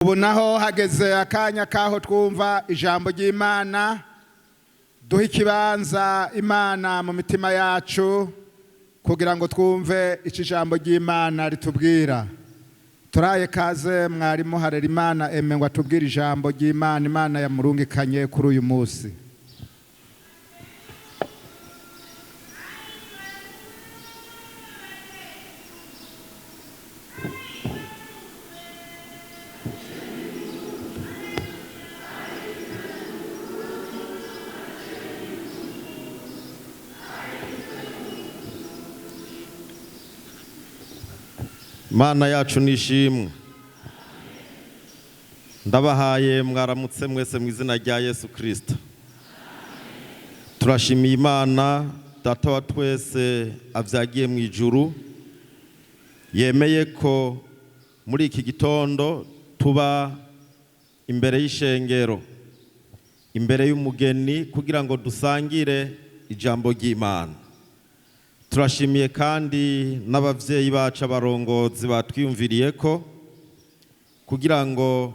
Ubu naho hageze akanya kaho twumva ijambo ry'Imana, duha ikibanza Imana mu mitima yacu kugira ngo twumve iki jambo ry'Imana ritubwira. Turaye kaze mwarimu Harerimana Aime ngo atubwire ijambo ry'Imana Imana yamurungikanye kuri uyu munsi. Mana yacu nishimwe. Ndabahaye mwaramutse mwese mu izina rya Yesu Kristo. Turashimiye Imana Data wa twese avyagiye mu ijuru, yemeye ko muri iki gitondo tuba imbere y'ishengero, imbere y'umugeni kugira ngo dusangire ijambo ry'Imana. Turashimiye kandi n'abavyeyi bacu abarongozi batwiyumviriye ko kugira ngo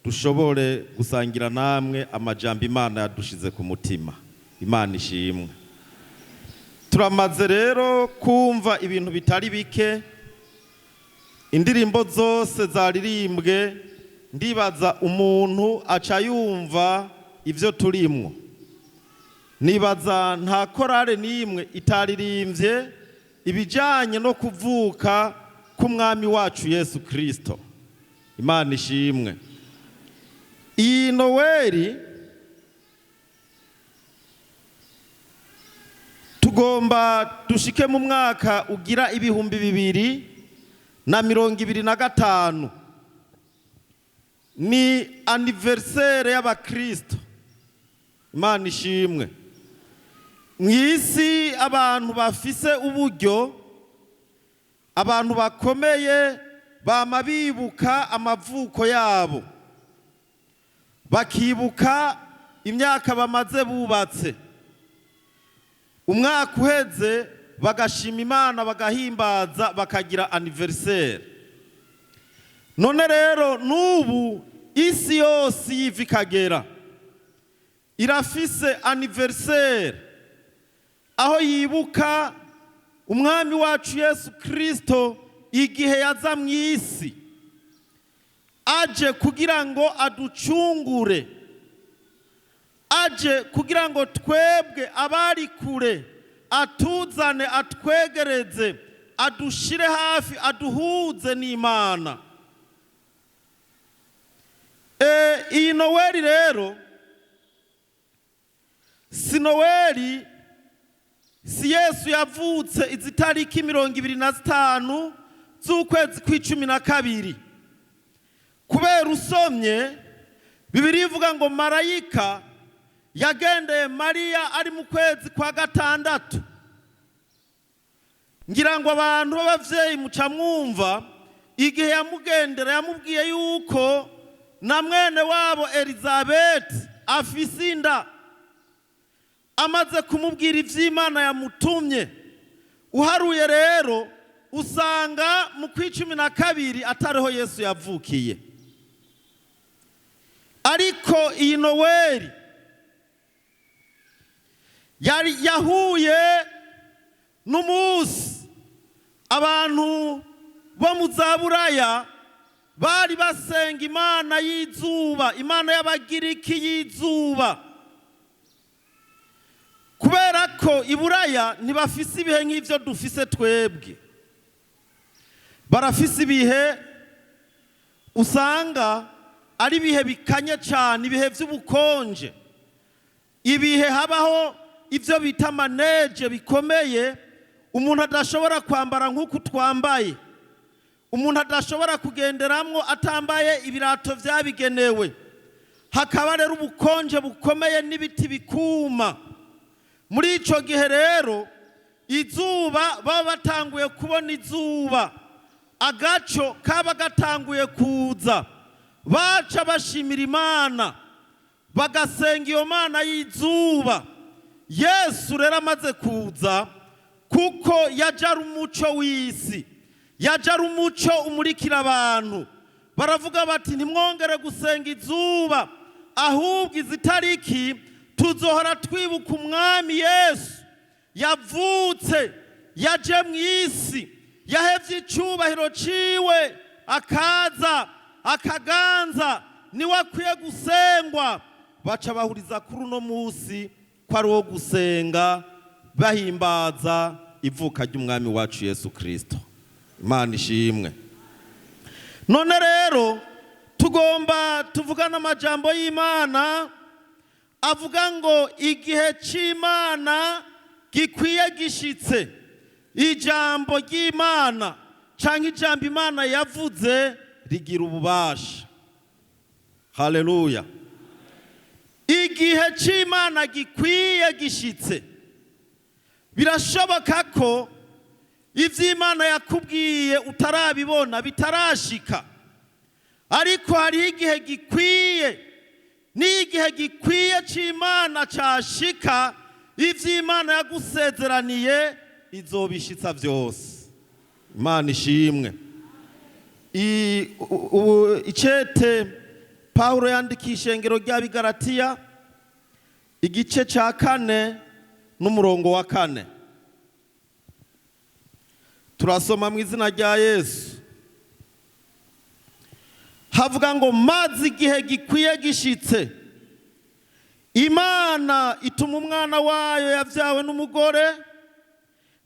dushobore gusangira namwe amajambo Imana yadushize ku mutima. Imana ishimwe. Turamaze rero kumva ibintu bitari bike, indirimbo zose zaririmbwe, ndibaza umuntu aca yumva ivyo turimwo. Nibaza nta korale n'imwe itaririmbye ibijanye no kuvuka k'umwami wacu Yesu Kristo. Imana ishimwe. Iyi Noeli tugomba dushike mu mwaka ugira 2025. Ni anniversaire y'abakristo. Imana ishimwe. Mwisi abantu bafise uburyo, abantu bakomeye bama bibuka amavuko yabo, bakibuka imyaka bamaze bubatse. Umwaka uheze bagashima Imana, bagahimbaza, bakagira anniversaire. None rero nubu isi yose yiva ikagera irafise anniversaire, aho yibuka umwami wacu Yesu Kristo igihe yaza mu isi, aje kugira ngo aducungure, aje kugira ngo twebwe abari kure atuzane, atwegereze, adushire hafi, aduhuze n'Imana. Iyi Noeli rero si Noeli, si Yesu yavutse izitariki 25 z'ukwezi kwa12. Kubera usomye Bibiliya ivuga ngo marayika yagendeye Mariya ari mu kwezi kwa 6. Ngira ngo abantu b'abavyeyi muca mwumva igihe yamugendera yamubwiye yuko na mwene wabo Elizabeth afise inda. Amaze kumubwira ivy'Imana yamutumye, uharuye rero usanga mu kwa 12 atariho Yesu yavukiye. Ariko iyi Noeli yahuye n'umunsi abantu bo mu Zaburaya bari basenga Imana y'izuba, Imana y'Abagiriki y'izuba. Kubera ko Iburaya ntibafise ibihe nk'ivyo dufise twebwe. Barafise ibihe usanga ari ibihe bikanye cyane, ibihe vy'ubukonje, ibihe habaho ivyo bita maneje bikomeye, umuntu adashobora kwambara nk'uko twambaye, umuntu adashobora kugenderamwo atambaye ibirato vyabigenewe. Hakaba rero ubukonje bukomeye n'ibiti bikuma. Muri ico gihe rero izuba baba batanguye kubona izuba, agaco kaba gatanguye kuza, baca bashimira Imana, bagasenga iyo Mana y'izuba. Yesu rero amaze kuza, kuko yaja ari umuco w'isi, yaja ari umuco umurikira abantu, baravuga bati ntimwongere gusenga izuba, ahubwo izi tariki tuzohora twibuka umwami Yesu yavutse, yaje mu isi, yahevye icubahiro ciwe, akaza akaganza, niwe akwiye gusengwa. Baca bahuriza kuri uno musi ko ari wo gusenga bahimbaza ivuka ry'umwami wacu Yesu Kristo. Imana ishimwe. None rero tugomba tuvugana amajambo y'Imana avuga ngo igihe c'Imana gikwiye gishitse. Ijambo ry'Imana canke ijambo Imana yavuze rigira ububasha. Haleluya. Igihe c'Imana gikwiye gishitse. Birashoboka ko ivy'Imana yakubwiye utarabibona bitarashika, ariko hari igihe gikwiye, n'igihe gikwiye c'Imana cashika, ivy'Imana yagusezeraniye izobishitsa vyose. Imana ishimwe. Icete Paulo yandikiye ishengero ry'Abigalatiya igice ca 4 n'umurongo wa 4. Turasoma mu izina rya Yesu. Havuga ngo maze igihe gikwiye gishitse, Imana ituma umwana wayo yavyawe n'umugore,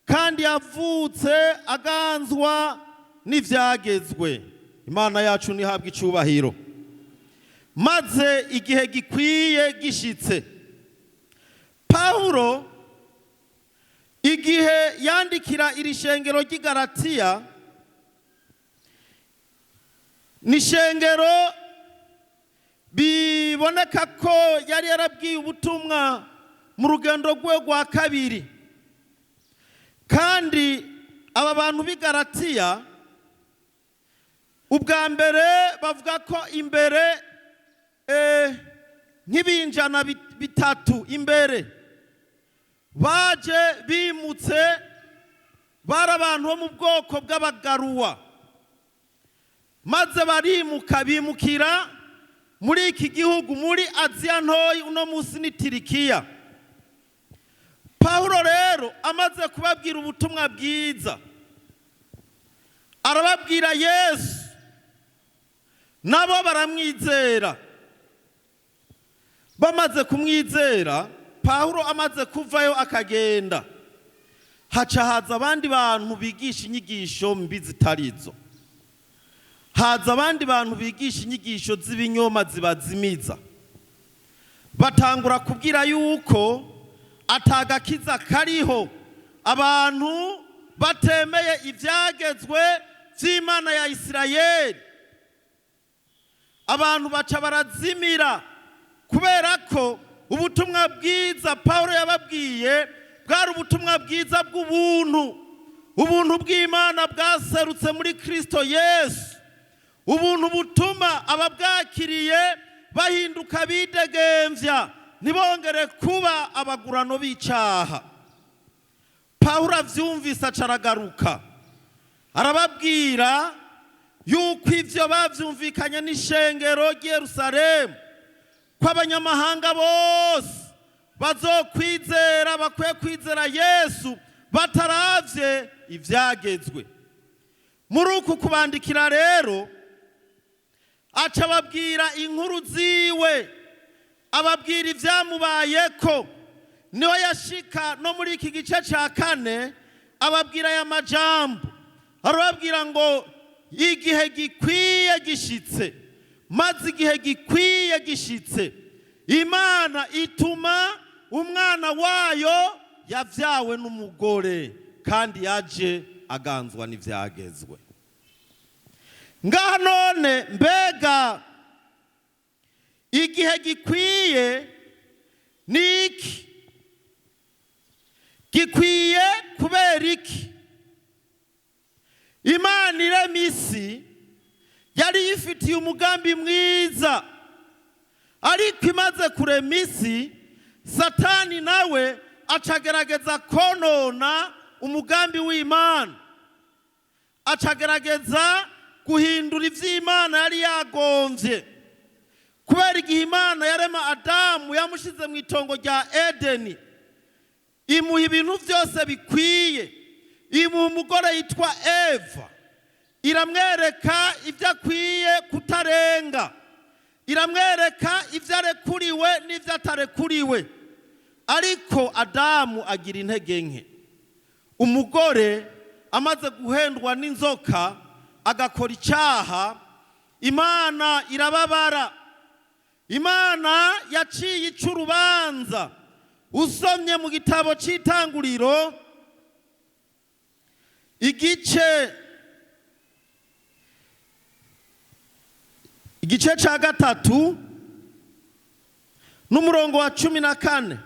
kandi yavutse aganzwa n'ivyagezwe. Imana yacu nihabwa icubahiro. Maze igihe gikwiye gishitse. Paulo igihe yandikira iri shengero ry'Igalatiya, ni shengero biboneka ko yari yarabwiye ubutumwa mu rugendo rwe rwa kabiri, kandi aba bantu b'Igalatiya ubwa mbere bavuga ko imbere nk'ibinjana bitatu imbere baje bimutse, bari abantu bo mu bwoko bw'Abagaruwa, maze barimuka bimukira muri iki gihugu, muri Aziya ntoyi, uno musi ni Tirikiya. Paulo rero amaze kubabwira ubutumwa bwiza, arababwira Yesu, nabo baramwizera. Bamaze kumwizera, Paulo amaze kuvayo akagenda, haca haza abandi bantu bigisha inyigisho mbi zitarizo. Haza abandi bantu bigisha inyigisho z'ibinyoma zibazimiza. Batangura kubwira yuko atagakiza kariho, abantu batemeye ivyagezwe vy'Imana ya Isirayeli. Abantu baca barazimira, kubera ko ubutumwa bwiza Paulo yababwiye bwari ubutumwa bwiza bw'ubuntu. Ubuntu bw'Imana bwaserutse muri Kristo Yesu. Ubuntu butuma ababwakiriye bahinduka bidegemvya, ntibongere kuba abagurano b'icaha. Paulo avyumvise acaragaruka, arababwira yuko ivyo bavyumvikanye n'ishengero ry'i Yerusalemu, ko abanyamahanga bose bazokwizera, bakwiye kwizera Yesu bataravye ivyagezwe. Muri uku kubandikira rero aca ababwira inkuru ziwe, ababwira ivyamubayeko. Niho yashika no muri iki gice ca 4 ababwira aya majambo, arababwira ngo igihe gikwiye gishitse. Maze igihe gikwiye gishitse, Imana ituma umwana wayo yavyawe n'umugore, kandi yaje aganzwa n'ivyagezwe. Ngaha none mbega igihe gikwiye niki? Gikwiye kubera iki? Imana irema isi yari yifitiye umugambi mwiza, ariko imaze kurema isi, Satani nawe acagerageza konona umugambi w'Imana, acagerageza guhindura ivy'Imana yari yagomvye. Kubera igihe Imana yarema Adamu yamushize mu itongo rya Edeni, imuha ibintu byose bikwiye, imuha umugore yitwa Eva, iramwereka ibyo akwiye kutarenga, iramwereka ibyo arekuriwe n'ibyo atarekuriwe. Ariko Adamu agira intege nke. Umugore amaze guhendwa n'inzoka agakora icyaha, Imana irababara. Imana yaciye ica urubanza. Usomye mu gitabo cy'Itanguriro igice cya 3 n'umurongo wa 14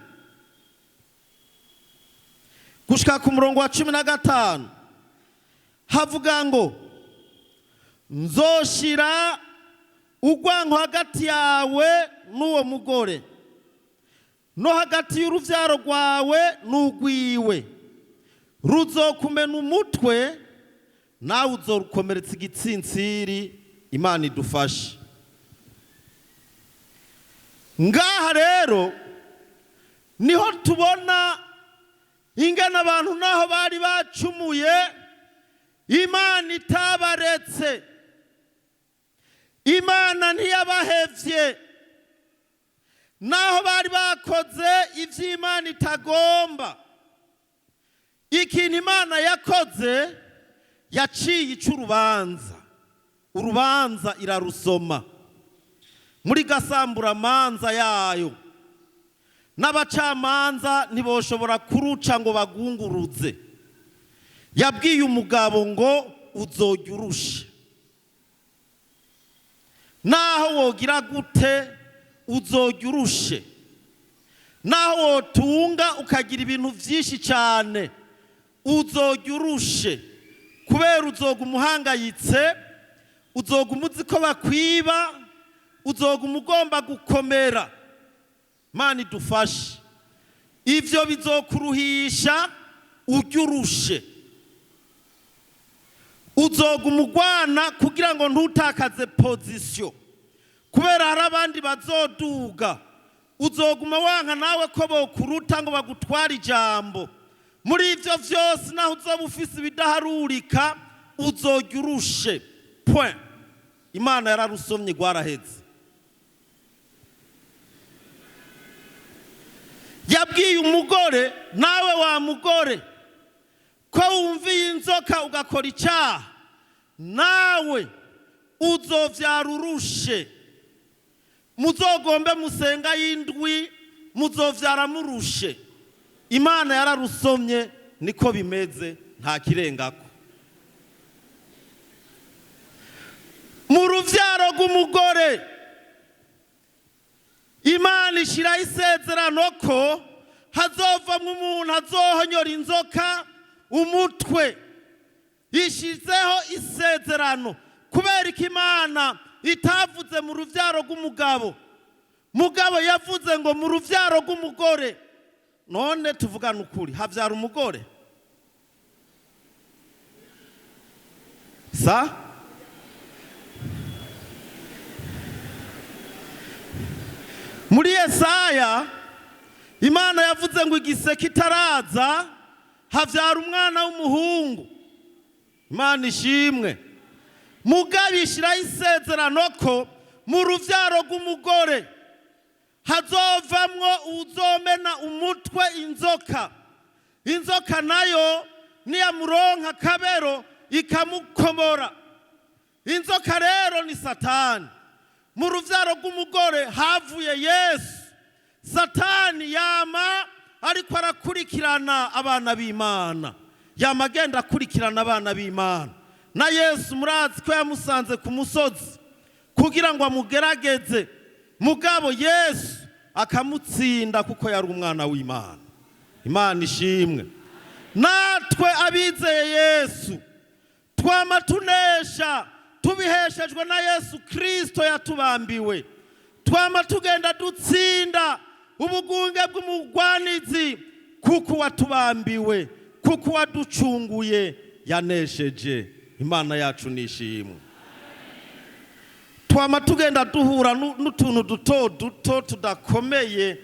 gushika ku murongo wa 15 havuga ngo, nzoshira urwanko hagati yawe n'uwo mugore no hagati y'uruvyaro rwawe n'ugwiwe, ruzokumena umutwe nawe uzorukomeretsa igitsintsiri. Imana idufashe. Ngaha rero niho tubona ingana abantu naho bari bacumuye, Imana itabaretse. Imana ntiyabahevye. Naho bari bakoze ivy'Imana itagomba, ikintu Imana yakoze yaciye ica urubanza. Urubanza irarusoma muri gasamburamanza yayo, n'abacamanza ntiboshobora kuruca ngo bagunguruze. Yabwiye umugabo ngo uzojya urusha, naho wogira gute uzojya urushe, naho wotunga ukagira ibintu byinshi cyane uzojya urushe, kubera uzoga umuhangayitse, uzoga umuzi ko bakwiba, uzoga umugomba gukomera. Mana idufashe. Ivyo bizokuruhisha ujya urushe. Uzoga umugwana kugira ngo ntutakaze position, kubera hari abandi bazoduga. Uzoguma wanka nawe ko bokuruta ngo bagutwara ijambo. Muri ivyo vyose naho uzoba ufise ibidaharurika uzojya urushe. Point. Imana yararusomye rwaraheze. Yabwiye umugore, nawe wa mugore, ko wumviye inzoka ugakora icyaha, nawe uzovyara urushe. Muzogombe musenga y'indwi, muzovyara murushe. Imana yararusomye, niko bimeze, nta kirengako. Mu ruvyaro rw'umugore, Imana ishiraho isezerano ko hazovamwo umuntu azohonyora inzoka umutwe. Ishizeho isezerano kubera ko Imana itavuze mu ruvyaro rw'umugabo, mugabo yavuze ngo mu ruvyaro rw'umugore. None tuvugana ukuri, havyara umugore sa? Muri Yesaya Imana yavuze ngo igiseke itaraza havyara umwana w'umuhungu. Imana ishimwe. Mugabo ishiraho isezerano ko mu ruvyaro rw'umugore hazovamwo uzomena umutwe inzoka. Inzoka nayo niyamuronka kabero ikamukomora. Inzoka rero ni Satani. Mu ruvyaro rw'umugore havuye Yesu. Satani yama ariko arakurikirana abana b'Imana, yama agenda akurikirana abana b'Imana. Na Yesu murazi ko yamusanze ku musozi kugira ngo amugerageze, mugabo Yesu akamutsinda kuko yari umwana w'Imana. Imana ishimwe. Natwe abizeye Yesu twama tunesha tubiheshejwe na Yesu Kristo yatubambiwe. Twama tugenda dutsinda ubugunge bw'umugwanizi kuko watubambiwe, kuko waducunguye, yanesheje. Imana yacu nishimwe. twama tugenda duhura n'utuntu duto duto tudakomeye,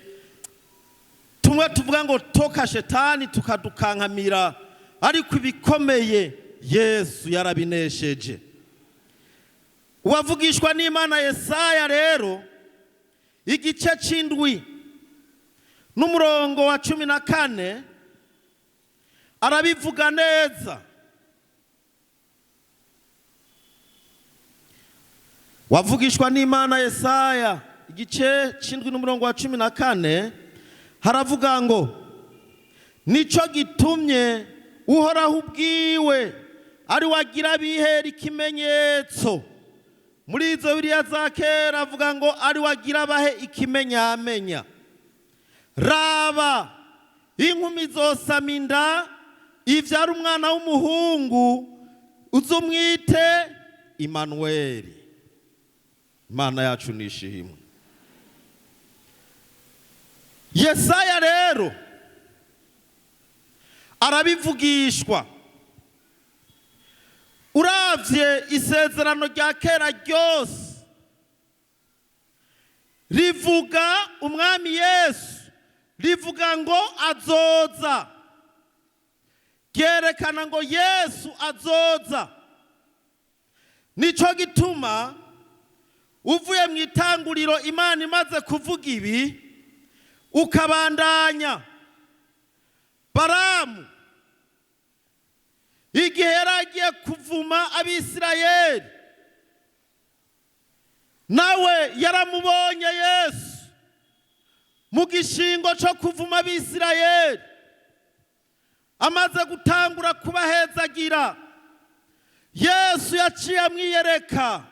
tumwe tuvuga ngo toka shetani tukadukankamira, ariko ibikomeye Yesu yarabinesheje. Uwavugishwa n'Imana Yesaya rero igice c'indwi n'umurongo wa 14 arabivuga neza. Wavugishwa n'Imana Yesaya igice c'indwi n'umurongo wa 14 haravuga ngo nico gitumye Uhoraho ubwiwe ari wagira bihera ikimenyetso. Muri izo Bibiliya za kera avuga ngo ari wagira bahe ikimenyamenya. Raba inkumi zosama inda ivyara umwana w'umuhungu, uzumwite Imanueli. Imana yacu nishimwe. Yesaya rero arabivugishwa. Uravye isezerano rya kera ryose rivuga umwami Yesu, rivuga ngo azoza, ryerekana ngo Yesu azoza. Nico gituma uvuye mu itanguriro Imana imaze kuvuga ibi ukabandanya, Baramu igihe yaragiye kuvuma Abisirayeli, nawe yaramubonye Yesu mu gishingo cyo kuvuma Abisirayeli. Amaze gutangura kubahezagira, Yesu yaciye amwiyereka.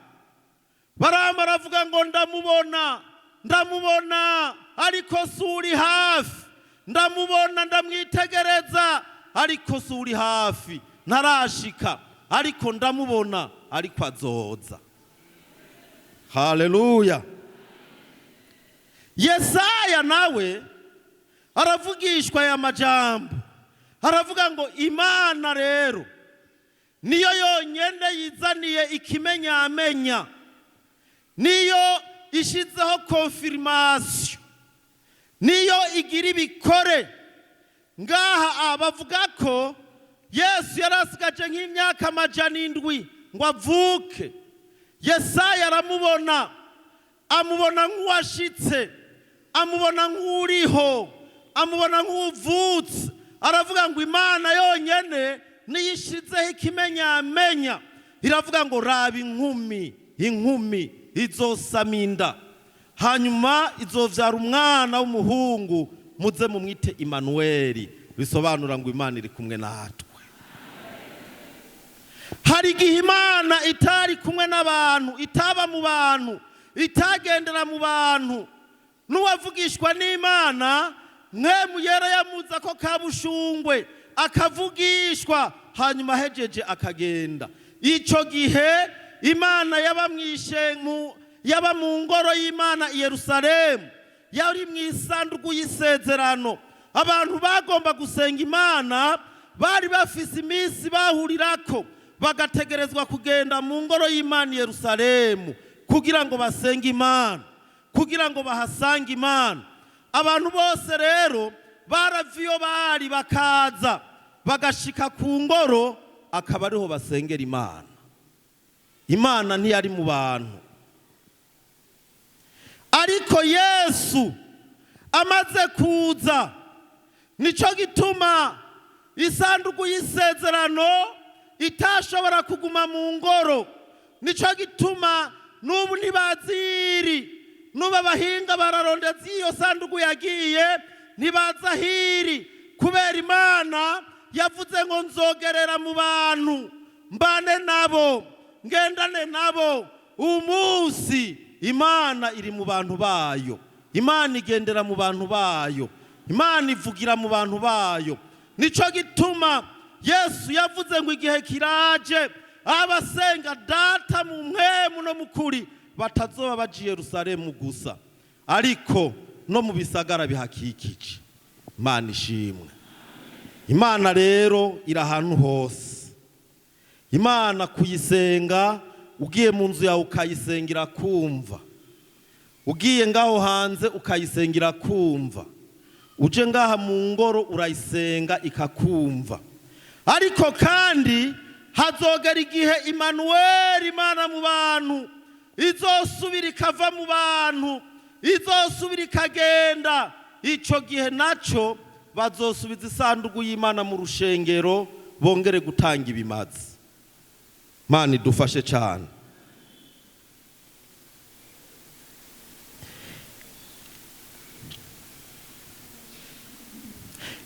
Baramu aravuga ngo ndamubona ariko suri hafi, ndamubona ndamwitegereza ariko suri hafi, ntarashika ariko ndamubona ariko azoza. Haleluya. Yesaya nawe aravugishwa ya majambo, aravuga ngo Imana rero niyo yonyene yizaniye ikimenyamenya, niyo ishizeho confirmation, niyo igira ibikore. Ngaha bavuga ko Yesu yarasigaje nk'imyaka 700 ngo avuke. Yesaya aramubona, amubona nk'uwashitse, amubona nk'uriho, amubona nk'uvutse. Aravuga ngo Imana yonyene niyishizeho ikimenyamenya. Iravuga ngo raba inkumi izosaminda, hanyuma izovyara umwana w'umuhungu, muze mumwite Imanueli, bisobanura ngo Imana iri kumwe natwe. Hari igihe Imana itari kumwe n'abantu, itaba mu bantu, itagendera mu bantu. N'uwavugishwa n'Imana mwemu yera yamuza ko kabushungwe akavugishwa, hanyuma hejeje akagenda. Ico gihe Imana yaba mu ngoro y'Imana i Yerusalemu, yari mu isanduku y'isezerano. Abantu bagomba gusenga Imana bari bafise iminsi bahurirako, bagategerezwa kugenda mu ngoro y'Imana i Yerusalemu kugira ngo basenge Imana, kugira ngo bahasange Imana. Abantu bose rero baraviyo bari bakaza bagashika ku ngoro, akaba ariho basengera Imana. Imana ntiyari mu bantu. Ariko Yesu amaze kuza, nico gituma isanduku y'isezerano itashobora kuguma mu ngoro. Nico gituma n'ubu ntibaziri, n'ubu abahinga bararondeza iyo sanduku yagiye ntibaza hiri, kubera Imana yavuze ngo nzogerera mu bantu, mbane nabo, ngendane nabo. Umunsi Imana iri mu bantu bayo, Imana igendera mu bantu bayo, Imana ivugira mu bantu bayo. Nico gituma Yesu yavuze ngo igihe kiraje abasenga data mu mpwemu no mukuri batazoba baje i Yerusalemu gusa, ariko no mu bisagara bihakikije. Imana ishimwe. Imana rero iri ahantu hose. Imana kuyisenga ugiye mu nzu yawe ukayisengera kumva, ugiye ngaho hanze ukayisengera kumva, uje ngaha mu ngoro urayisenga ikakumva. Ariko kandi hazogera igihe Emmanuel, Imana mu bantu, izosubira ikava mu bantu, izosubira ikagenda. Ico gihe naco bazosubiza isanduku y'Imana mu rushengero, bongere gutanga ibimazi. Mana idufashe cyane.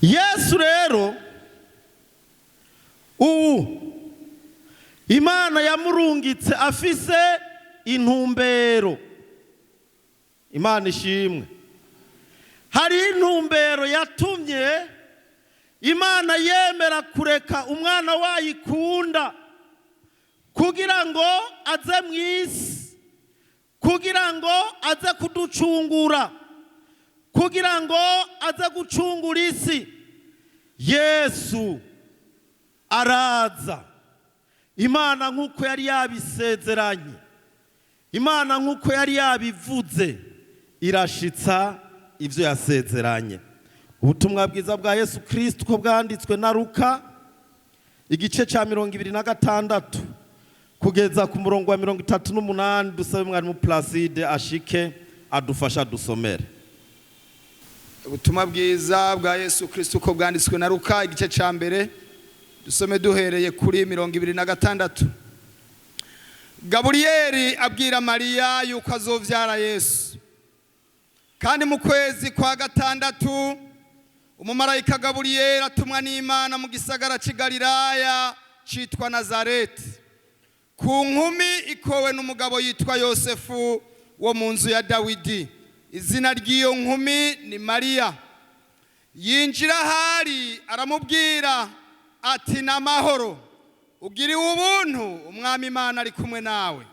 Yesu rero Imana yamurungitse afise intumbero. Imana ishimwe. Hari intumbero yatumye Imana yemera kureka umwana wayikunda kugira ngo aze mu isi, kugira ngo aze kuducungura, kugira ngo aze gucungura isi. Yesu araza. Imana nk'uko yari yabisezeranye, Imana nk'uko yari yabivuze, irashitsa ivyo yasezeranye. Ubutumwa bwiza bwa Yesu Kristo ko bwanditswe na Luka igice ca 26 kugeza ku murongo wa 38. Dusabe mwarimu Placide ashike adufasha dusomere. Ubutumwa bwiza bwa Yesu Kristo ko bwanditswe na Luka igice ca mbere, dusome duhereye kuri 26. Gaburiyeli abwira Mariya yuko azovyara Yesu. Kandi mu kwezi kwa gatandatu umumarayika Gaburiyeli atumwa n'Imana mu gisagara c'i Galilaya citwa Nazareti, ku nkumi ikowe n'umugabo yitwa Yosefu wo mu nzu ya Dawidi. Izina ry'iyo nkumi ni Mariya. Yinjira hari aramubwira ati n'amahoro, ugiriwe ubuntu, umwami Imana ari kumwe nawe.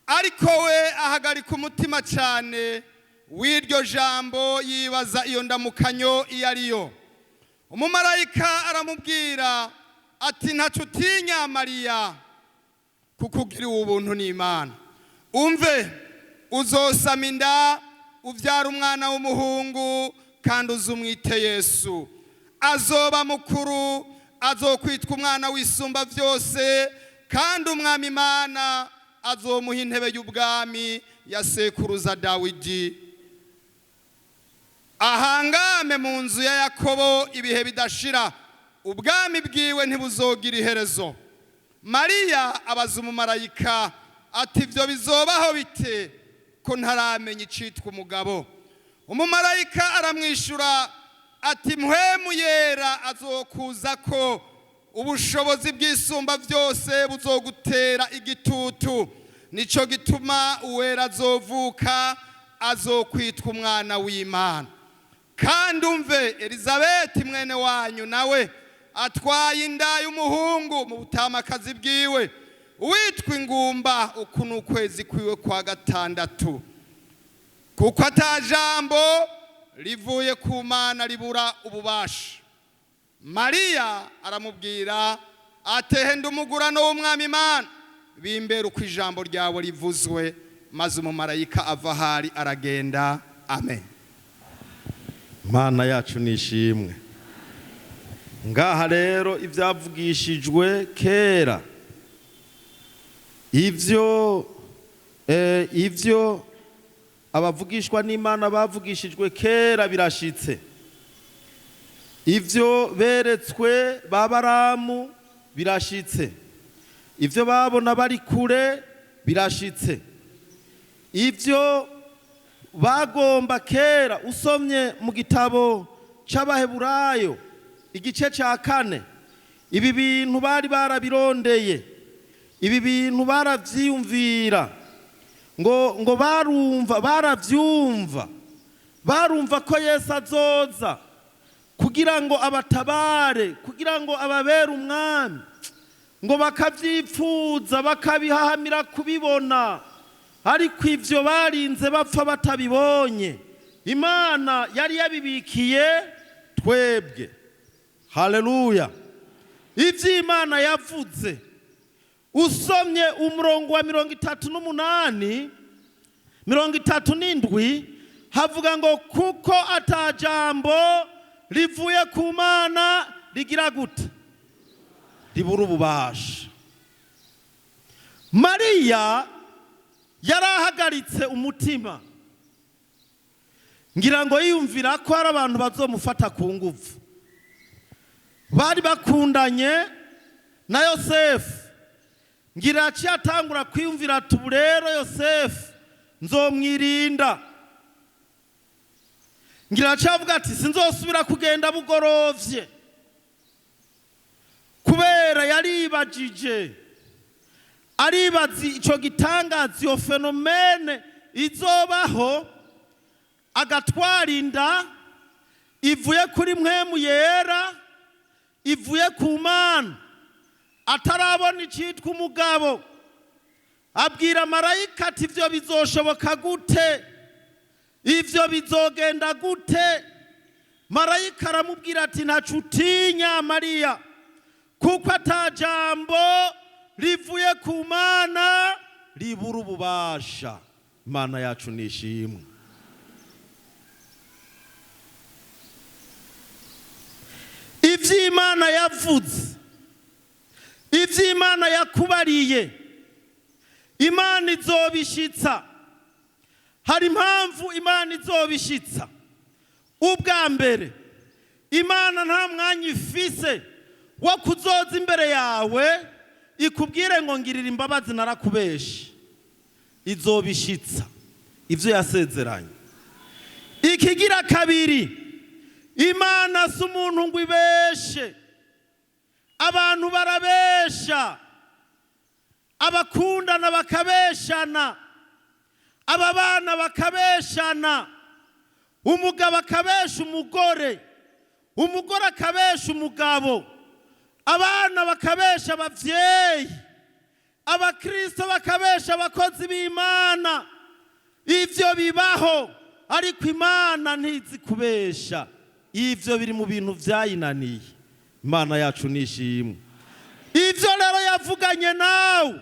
Ariko we ahagarika umutima cyane w'iryo jambo, yibaza iyo ndamukanyo iyo ariyo. Umumarayika aramubwira ati ntaco utinya Mariya, kuko ugiriwe ubuntu n'Imana. Umve, uzosama inda uvyara umwana w'umuhungu, kandi uzumwite Yesu. Azoba mukuru, azokwitwa umwana w'isumba vyose, kandi umwami Imana azomuha intebe y'ubwami ya sekuruza Dawidi. Ahangame mu nzu ya Yakobo ibihe bidashira, ubwami bwiwe ntibuzogira iherezo. Mariya abaza umumarayika ati ivyo bizobaho bite, ko ntaramenya icitwa umugabo? Umumarayika aramwishura ati mpwemu yera azokuza ko, ubushobozi bw'isumba byose buzogutera igitutu. Nico gituma uwera azovuka azokwitwa umwana w'Imana. Kandi umve, Elizabeti mwene wanyu nawe atwaye inda y'umuhungu mu butamakazi bwiwe, witwa ingumba. Uku ni ukwezi kwiwe kwa gatandatu, kuko atajambo rivuye ku Mana ribura ububasha. Mariya aramubwira atehe ndumugurano w'umwami Imana, bimbere uko ijambo ryawe rivuzwe. Maze umumarayika ava hari aragenda. Amen. Mana yacu nishimwe. Ngaha rero ivyavugishijwe kera, ivyo abavugishwa n'Imana bavugishijwe kera birashitse. Ivyo beretswe Babaramu birashitse. Ivyo babona bari kure birashitse. Ivyo bagomba kera, usomye mu gitabo c'Abaheburayo igice ca 4, ibi bintu bari barabirondeye, ibi bintu baravyiyumvira, ngo barumva ko Yesu azoza kugira ngo abatabare, kugira ngo ababere umwami, ngo bakavyipfuza bakabihahamira kubibona. Ariko ivyo barinze bapfa batabibonye, Imana yari yabibikiye twebwe. Haleluya. Ivyo Imana yavuze usomye umurongo wa 38 37 havuga ngo kuko atajambo rivuye ku Mana rigira gute ribura ububasha. Mariya yarahagaritse umutima, ngira ngo yiyumvira ko hari abantu bazomufata ku nguvu. Bari bakundanye na Yosefu, ngira aciye atangura kwiyumvira ati ubu rero Yosefu nzomwirinda. Ngira aciye avuga ati sinzosubira kugenda bugorovye, kubera yaribajije, aribazi ico gitangaza, iyo fenomene izobaho, agatwara inda ivuye kuri mpwemu yera, ivuye ku Mana, atarabona icitwa umugabo. Abwira marayika ati ivyo bizoshoboka gute, ivyo bizogenda gute? Marayika aramubwira ati ntaco utinya Mariya, kuko atajambo rivuye ku Mana ribura ububasha. Imana yacu nishimwe. Ivy'Imana yavuze, ivy'Imana yakubariye, Imana izobishitsa. Hari impamvu Imana izobishitsa. Ubwa mbere, Imana nta mwanya ifise wo kuzoza imbere yawe ikubwire ngo ngirira imbabazi narakubeshe. Izobishitsa ivyo yasezeranye. Ikigira kabiri, Imana si umuntu ngo ibeshe. Abantu barabesha, abakundana bakabeshana, ababana bakabeshana, umugabo akabesha umugore, umugore akabesha umugabo, abana bakabesha abavyeyi, abakristo bakabesha abakozi b'Imana. Ivyo bibaho, ariko Imana ntizi kubesha. Ivyo biri mu bintu vyayinaniye. Imana yacu nishimwe. Ivyo rero yavuganye nawe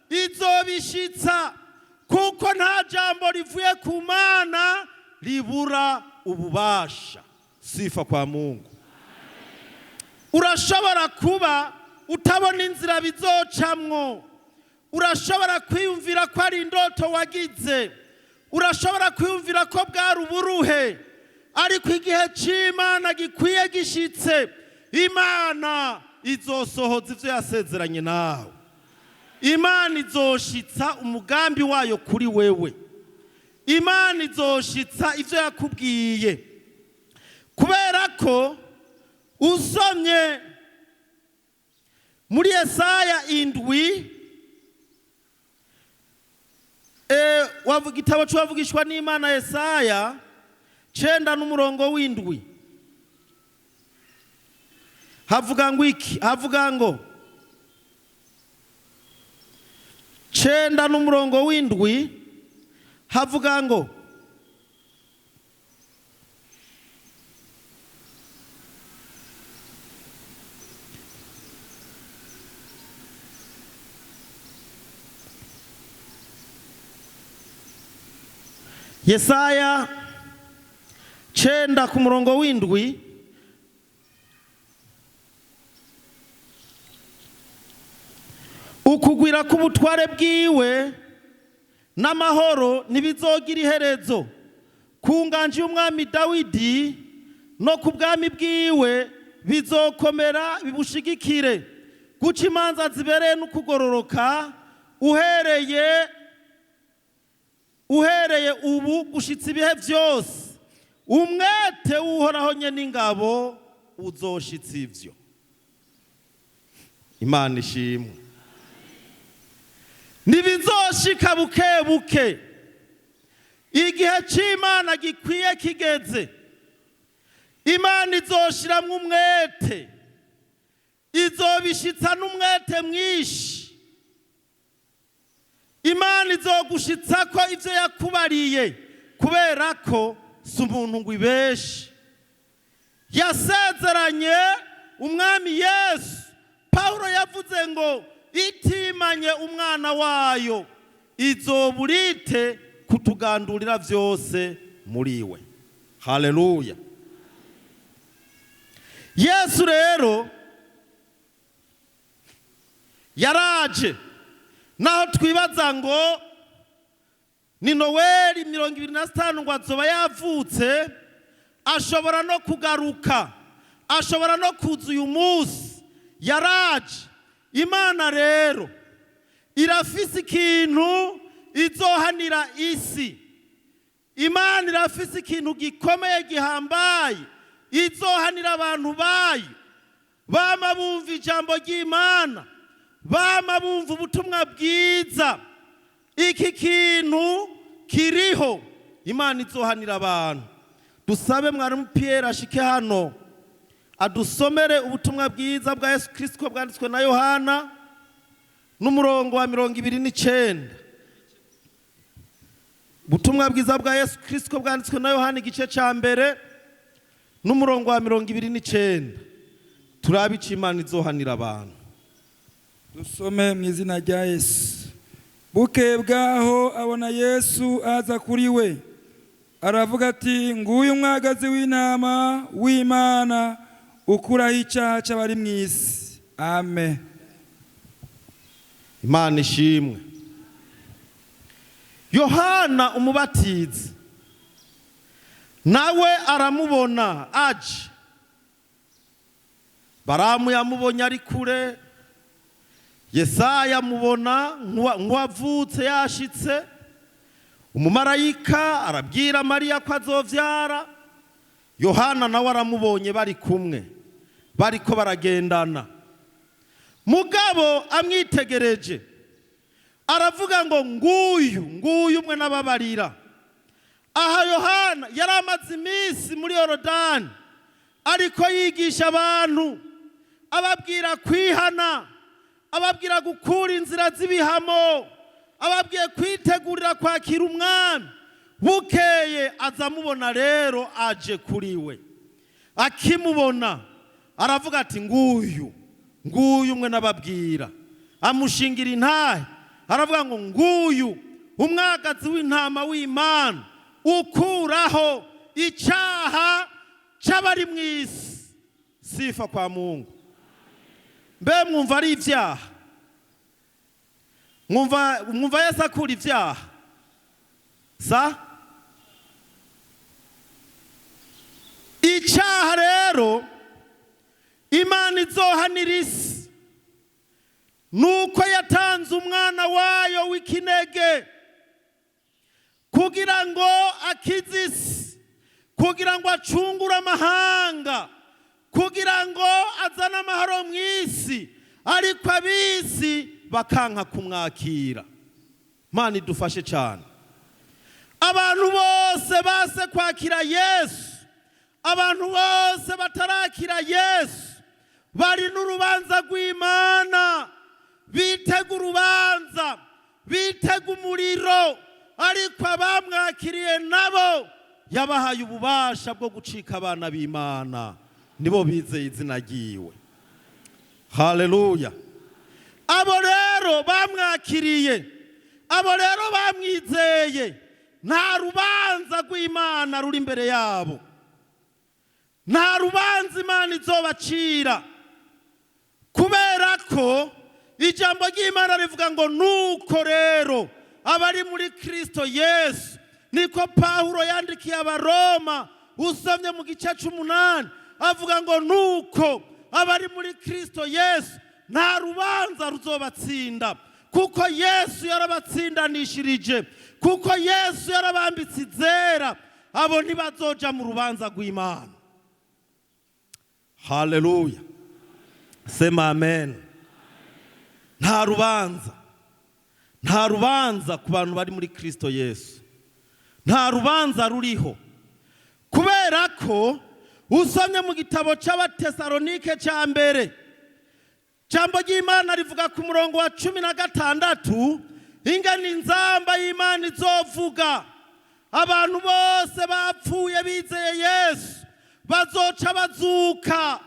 izobishitsa, kuko nta jambo rivuye ku Mana ribura ububasha. Sifa kwa Mungu. Urashobora kuba utabona inzira bizocamwo, urashobora kwiyumvira ko ari indoto wagize, urashobora kwiyumvira ko bwari uburuhe, ariko igihe c'Imana gikwiye gishitse, Imana izosohoza ivyo yasezeranye nawe. Imana izoshitsa umugambi wayo kuri wewe. Imana izoshitsa ivyo yakubwiye, kubera ko usomye muri Yesaya 7, igitabo c'uwavugishwa n'Imana Yesaya 9:7 havuga ngo iki? Havuga ngo 9:7 havuga ngo Yesaya 9:7 ukugwira k'ubutware bwiwe n'amahoro ntibizogira iherezo ku nganje y'umwami Dawidi, no ku bwami bwiwe bizokomera bibushigikire, guca imanza zibereye n'ukugororoka uhereye ubu gushitsa ibihe vyose. Umwete w'Uhoraho nyene ingabo uzoshitsa ivyo. Imana ishimwe. Nibizoshika buke buke. Igihe c'Imana gikwiye kigeze. Imana izoshiramwo umwete, izobishitsa n'umwete mwinshi. Imana izogushitsa ko ivyo yakubariye, kubera ko si umuntu ngo ibeshe. Yasezeranye umwami Yesu. Paulo yavuze ngo itimanye umwana wayo izoburite kutugandurira vyose muri we. Haleluya. Yesu rero yaraje, naho twibaza ngo ni Noweli 25 ngo azoba yavutse, ashobora no kugaruka, ashobora no kuza uyu munsi. Yaraje. Imana rero irafise ikintu izohanira isi. Imana irafise ikintu gikomeye gihambaye izohanira abantu bayo bama bumva ijambo ry'Imana, bama bumva ubutumwa bwiza. Iki kintu kiriho, Imana izohanira abantu. Dusabe mwarimu Pierre ashike hano adusomere ubutumwa bwiza bwa Yesu Kristo bwanditswe na Yohana n'umurongo wa 29. Ubutumwa bwiza bwa Yesu Kristo bwanditswe na Yohana igice ca mbere n'umurongo wa 29. Turabe ico Imana izohanira abantu. Dusome mu izina rya Yesu. Buke bwaho abona Yesu aza kuri we, aravuga ati, nguyu umwagazi w'intama w'Imana ukuraho icyaha cy'abari mu isi. Amen. Imana ishimwe. Yohana umubatizi nawe aramubona aje. Baramu yamubonye ari kure, Yesaya amubona nk'uwavutse yashitse, umumarayika arabwira Mariya ko azovyara. Yohana nawe aramubonye bari kumwe, bariko baragendana. Mugabo amwitegereje aravuga ngo nguyu umwe n'ababarira. Aha Yohana yari amaze iminsi muri Yorodani ariko yigisha abantu, ababwira kwihana, ababwira gukura inzira z'ibihamo, ababwiye kwitegurira kwakira umwami. Bukeye azamubona rero aje kuri we. Akimubona aravuga ati nguyu umwe n'ababwira. Amushingira intahe aravuga ngo nguyu umwagazi w'intama w'Imana ukuraho icyaha c'abari mu isi. Sifa kwa Mungu. Mbe mwumva ari ivyaha? Mwumva Yesu akura ivyaha? Icyaha rero Imana izohanira isi nuko yatanze umwana wayo w'ikinege kugira ngo akize isi, kugira ngo acungure amahanga, kugira ngo azane amahoro mu isi, ariko ab'isi bakanka kumwakira. Imana idufashe cyane. Abantu bose base kwakira Yesu, abantu bose batarakira Yesu bari n'urubanza rw'Imana, bitega urubanza, bitega umuriro, ariko abamwakiriye nabo yabahaye ububasha bwo gucika abana b'Imana, nibo bizeye izina ryiwe. Haleluya. Abo rero bamwakiriye, abo rero bamwizeye, nta rubanza rw'Imana ruri imbere yabo, nta rubanza Imana izobacira, kubera ko ijambo ry'Imana rivuga ngo nuko rero abari muri Kristo Yesu. Niko Pawulo yandikiye Abaroma, usomye mu gice 8 avuga ngo nuko abari muri Kristo Yesu nta rubanza ruzobatsinda, kuko Yesu yarabatsindanishirije, kuko Yesu yarabambitse izera. Abo ntibazoja mu rubanza rw'Imana. Haleluya. Sema amen. Nta rubanza, nta rubanza ku bantu bari muri Kristo Yesu, nta rubanza ruriho, kubera ko usomye mu gitabo c'Abatesalonike ca mbere, jambo ry'Imana rivuga ku murongo wa 16 ingana inzamba y'Imana izovuga. Abantu bose bapfuye bizeye Yesu bazoca bazuka,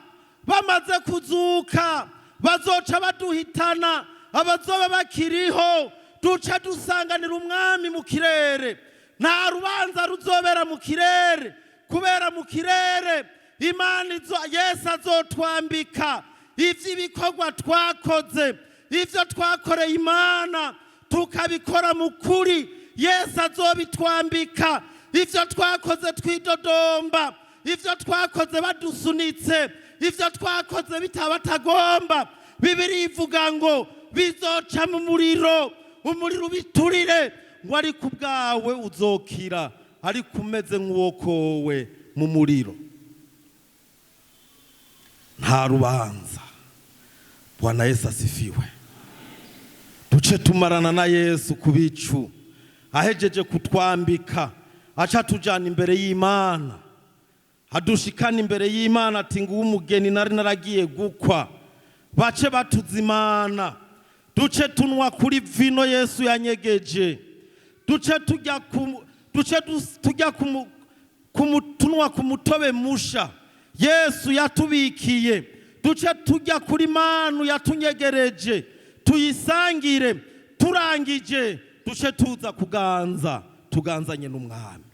bamaze kuzuka bazoca baduhitana, abazoba bakiriho duca dusanganira umwami mu kirere. Nta rubanza ruzobera mu kirere, kubera mu kirere Imana Yesu azotwambika ivy'ibikorwa twakoze, ivyo twakoreye Imana tukabikora mu kuri. Yesu azobitwambika ivyo twakoze twidodomba, ivyo twakoze badusunitse, ivyo twakoze bitabatagomba. Bibiri ivuga ngo bizoca mu muriro, umuriro ubiturire, ngo ari ku bwawe uzokira, ariko umeze nk'uwokowe mu muriro. Nta rubanza. Bwana Yesu asifiwe. Duce tumarana na Yesu ku bicu, ahejeje kutwambika aca tujana imbere y'Imana, adushikana imbere y'Imana ati nguwo umugeni nari naragiye gukwa. Bace batuzimana, duce tunwa kuri vino Yesu yanyegeje, duce tujya tunwa ku mutobe musha Yesu yatubikiye, duce tujya kuri manu yatunyegereje, tuyisangire. Turangije duce tuza kuganza, tuganzanye n'umwami.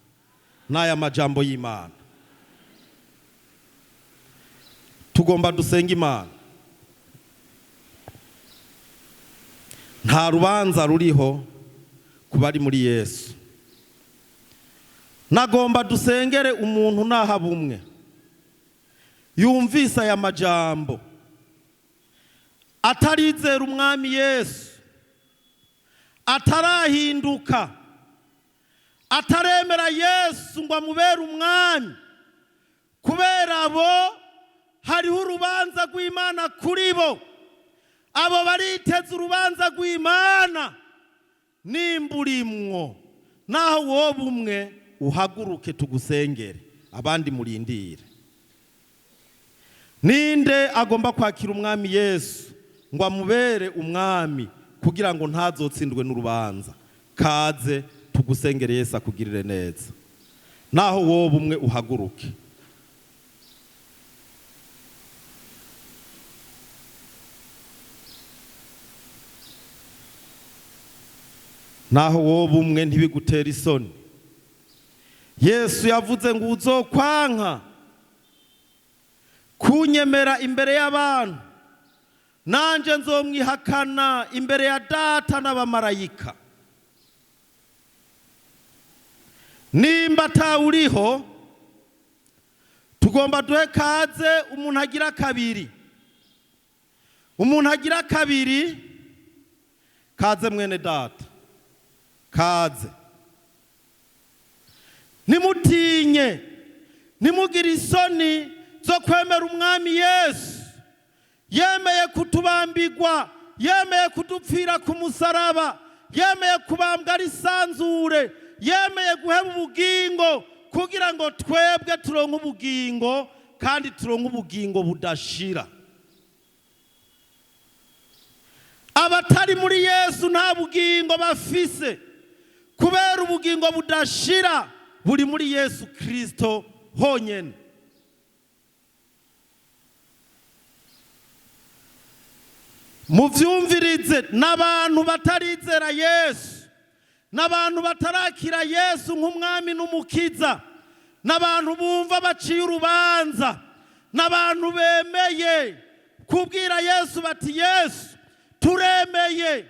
N'aya majambo y'Imana tugomba dusenga Imana. Nta rubanza ruriho kubari muri Yesu. Nagomba dusengere umuntu naha bumwe yumvise aya majambo, atarizera umwami Yesu, atarahinduka, ataremera Yesu ngo amubere umwami. Kubera abo hariho urubanza rw'Imana kuri bo. Abo bariteze urubanza rw'Imana. Nimba urimwo, naho wowe umwe uhaguruke tugusengere, abandi murindire. Ninde agomba kwakira umwami Yesu ngo amubere umwami kugira ngo ntazotsindwe n'urubanza? Kaze tugusengere Yesu akugirire neza. Naho wowe umwe uhaguruke. Naho wowe umwe ntibigutera isoni. Yesu yavuze ngo uzokwanka kunyemera imbere y'abantu, nanje nzomwihakana imbere ya Data n'abamarayika. Nimba atawuriho, tugomba duhe kaze umuntu agira kabiri. Umuntu agira kabiri, kaze mwene Data, kaze. Nimutinye, nimugire isoni zo kwemera umwami Yesu. Yemeye kutubambirwa, yemeye kudupfira ku musaraba, yemeye kubambwa ari sanzure, yemeye guheba ubugingo kugira ngo twebwe turonke ubugingo, kandi turonke ubugingo budashira. Abatari muri Yesu nta bugingo bafise, kubera ubugingo budashira buri muri Yesu Kristo honyene. Muvyumvirize, n'abantu batarizera Yesu, n'abantu batarakira Yesu nk'umwami n'umukiza, n'abantu bumva baciye urubanza, n'abantu bemeye kubwira Yesu bati Yesu turemeye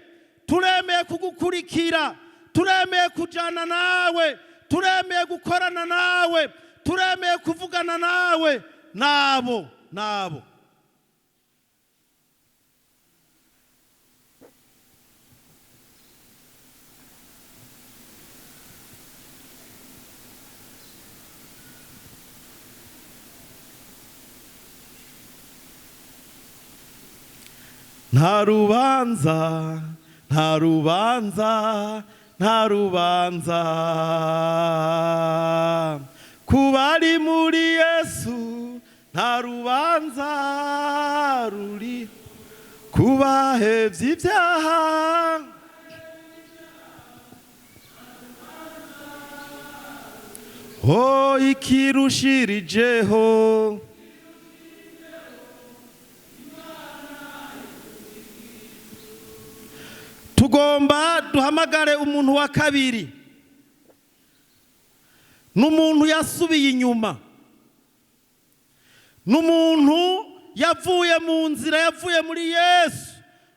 kugukurikira, turemeye kujana nawe, turemeye gukorana nawe, turemeye kuvugana nawe. Nabo nta rubanza, nta rubanza, nta rubanza kubari muri Yesu. Nta rubanza ruri kubahevye ibyaha. Oh, ikirushirijeho hanyuma duhamagare umuntu wa kabiri. N'umuntu yasubiye inyuma, n'umuntu yavuye mu nzira, yavuye muri Yesu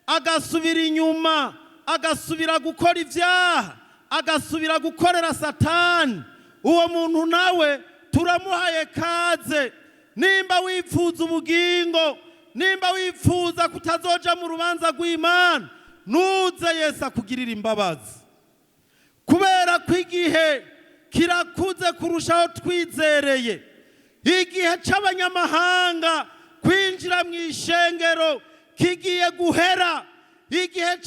agasubira inyuma, agasubira gukora ibyaha, agasubira gukorera Satani. Uwo muntu nawe turamuhaye kaze. Nimba wifuza ubugingo, nimba wifuza kutazoja mu rubanza rw'Imana, nuze Yesu akugirira imbabazi, kubera ko igihe kirakuze kurushaho twizereye. Igihe c'abanyamahanga kwinjira mu ishengero kigiye guhera. Igihe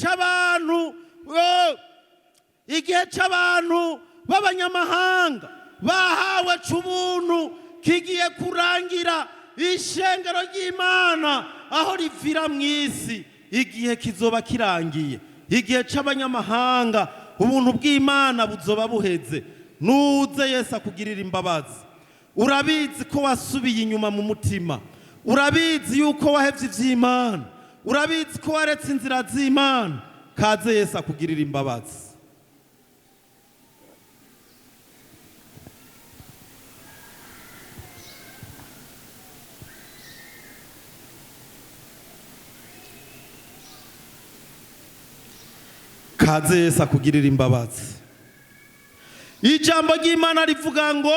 c'abantu b'abanyamahanga bahawe c'ubuntu kigiye kurangira. Ishengero ry'Imana aho rivira mu isi igihe kizoba kirangiye. Igihe c'abanyamahanga ubuntu bw'Imana buzoba buheze. Nuze Yesu akugirira imbabazi. Urabizi ko wasubiye inyuma mu mutima, urabizi yuko wahevye ivy'Imana, urabizi ko waretse inzira z'Imana. Kaze Yesu akugirira imbabazi. Kaze Yesu akugirira imbabazi. Ijambo ry'Imana rivuga ngo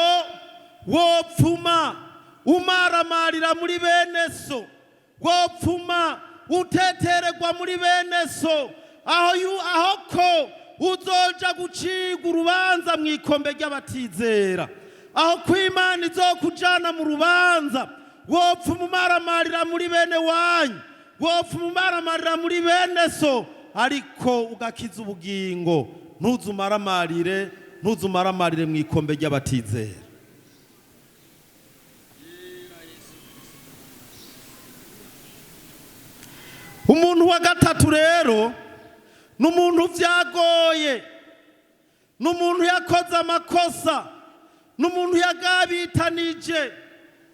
wopfuma umaramarira muri bene so, wopfuma utetererwa muri bene so, aho ko uzoja gucirwa urubanza mu ikombe ry'abatizera, aho ko Imana izokujana mu rubanza. Wopfuma umaramarira muri bene wanyu, wopfuma umaramarira muri bene so, ariko ugakiza ubugingo. Ntuzumaramarire mu ikombe ry'abatizera. Umuntu wa gatatu rero n'umuntu vyagoye, n'umuntu yakoze amakosa, n'umuntu yagabitanije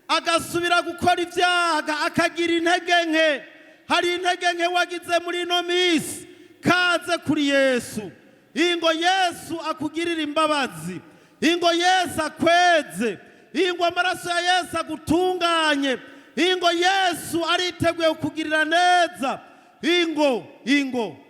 agasubira gukora ibyaha, akagira intege nke. Hari intege nke wagize muri ino misi, kaze kuri Yesu. Ingo Yesu akugirira imbabazi, ingo Yesu akweze, ingo amaraso ya Yesu agutunganye, ingo Yesu ariteguye kukugirira neza.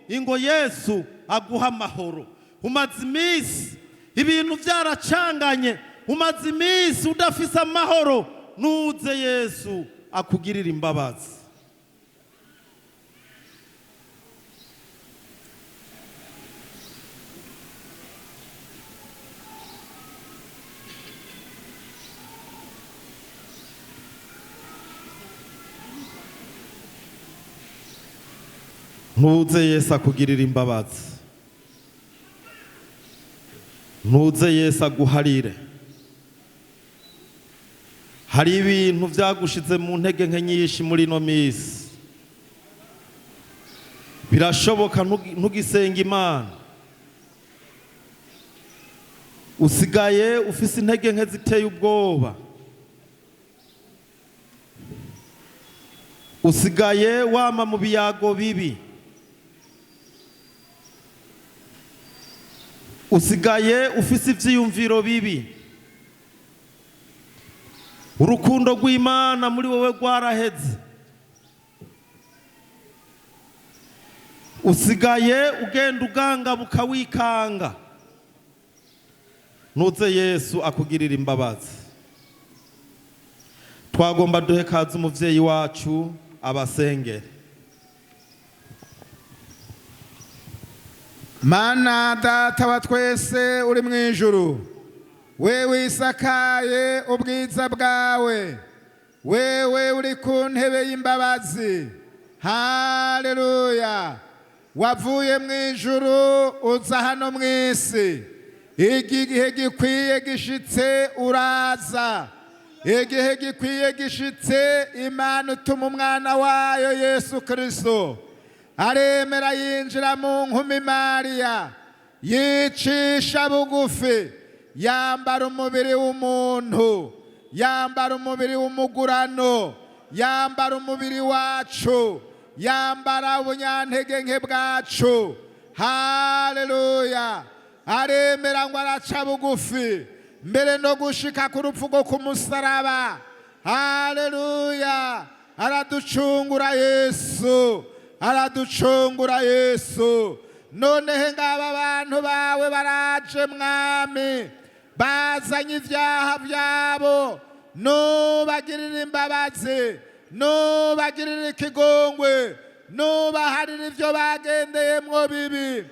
Ingo Yesu aguha amahoro. Umaze imisi ibintu byaracanganye, umaze imisi udafise amahoro, nuze Yesu akugirira imbabazi. Ntuze Yesu akugirira imbabazi, ntuze Yesu aguharire. Hari ibintu byagushize mu ntege nke nyinshi muri ino misi. Birashoboka ntugisenga Imana, usigaye ufise intege nke ziteye ubwoba, usigaye wama mu biyago bibi, usigaye ufise ivyiyumviro bibi. Urukundo rw'Imana muri wowe rwaraheze. Usigaye ugenda ugangabuka wikanga. Nuze Yesu akugirira imbabazi. Twagomba duhe kaze umuvyeyi wacu abasengere. Mana Data wa twese uri mu ijuru, wewe isakaye ubwiza bwawe, wewe uri ku ntebe y'imbabazi. Haleluya! Wavuye mu ijuru uza hano mu isi. Igihe gikwiye gishitse uraza. Igihe gikwiye gishitse Imana utuma umwana wayo Yesu Kristo aremera yinjira mu nkumi Mariya, yicisha bugufi, yambara umubiri w'umuntu, yambara umubiri w'umugurano, yambara umubiri wacu, yambara ubunyantege nke bwacu. haleluya, aremera ngo araca bugufi mbere no gushika ku rupfu rwo ku musaraba, haleluya, araducungura Yesu, araducungura Yesu. Noneho ngaba abantu bawe baraje mwami, bazanye ibyaha byabo, nubagirira imbabazi, nubagirira ikigongwe, nubaharira ibyo bagendeyemwo bibi,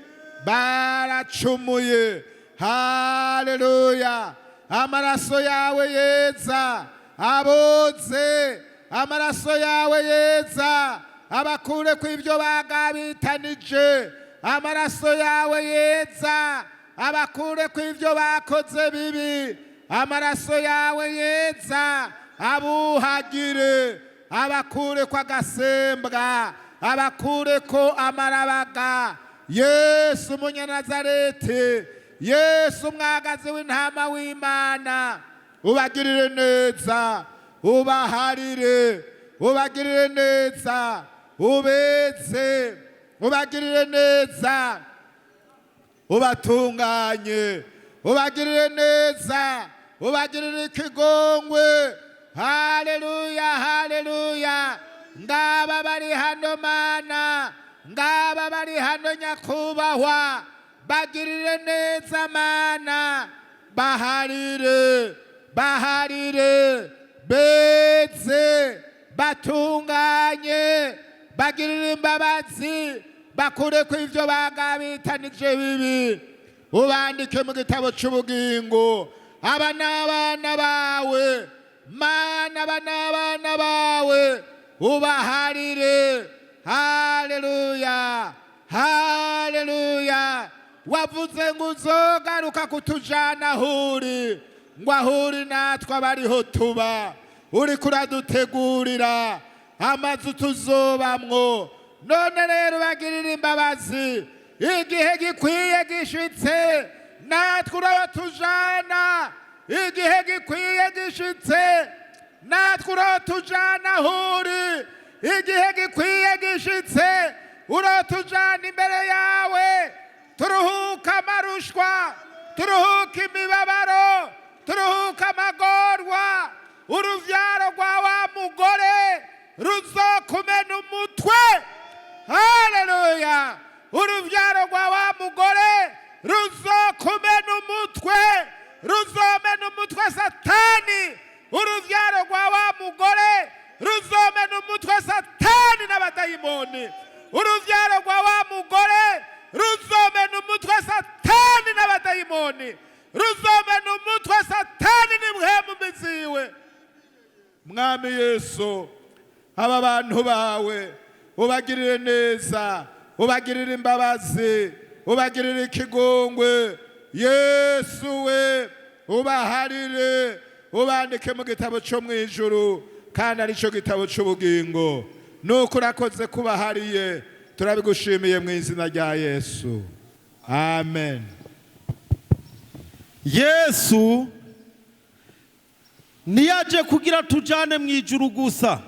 baracumuye, haleluya. Amaraso yawe yeza aboze, amaraso yawe yeza abakure ku ibyo bagabitanije, amaraso yawe yeza abakure ku ibyo bakoze bibi, amaraso yawe yeza abuhagire, abakure ko agasembwa, abakure ko amarabaga. Yesu Munyanazareti, Yesu mwagazi w'intama w'Imana, ubagirire neza, ubaharire, ubagirire neza, ubeze, ubagirire neza, ubatunganye, ubagirire neza, ubagirire ikigongwe, haleluya, haleluya. Ngaba bari hano Mana, ngaba bari hano nyakubahwa, bagirire neza Mana, baharire, baharire, beze, batunganye, bagirire imbabazi, bakure ku ivyo bagabitanije bibi, ubandike mu gitabo c'ubugingo. Aba n'abana bawe Mana, aba n'abana bawe, ubaharire, haleluya, haleluya. Wavuze ngo uzogaruka kutujana ahuri, ngo ahuri natwe abariho tuba, uri kuradutegurira amazu tuzobamwo. None rero bagirira imbabazi, igihe gikwiye gishitse, natwe urabotujana, igihe gikwiye gishitse, natwe urabotujana ahuri, igihe gikwiye gishitse, urabotujana imbere yawe, turuhuka amarushwa, turuhuka imibabaro, turuhuka amagorwa. Uruvyaro rwa wa mugore ruzokumena umutwe, haleluya. Uruvyaro rwa wa mugore ruzokumena umutwe, ruzomena umutwe Satani. Uruvyaro rwa wa mugore ruzomena umutwe Satani n'abadayimoni. Uruvyaro rwa wa mugore ruzomena umutwe Satani n'abadayimoni, ruzomena umutwe Satani n'ibihemu biziwe. Mwami Yesu, aba bantu bawe ubagirire neza, ubagirire imbabazi, ubagirire ikigongwe. Yesu we, ubaharire, ubandike mu gitabo cyo mu ijuru, kandi ari cyo gitabo cy'ubugingo. Nuko urakoze kubahariye, turabigushimiye mu izina rya Yesu, amen. Yesu niyaje kugira tujane mu ijuru gusa,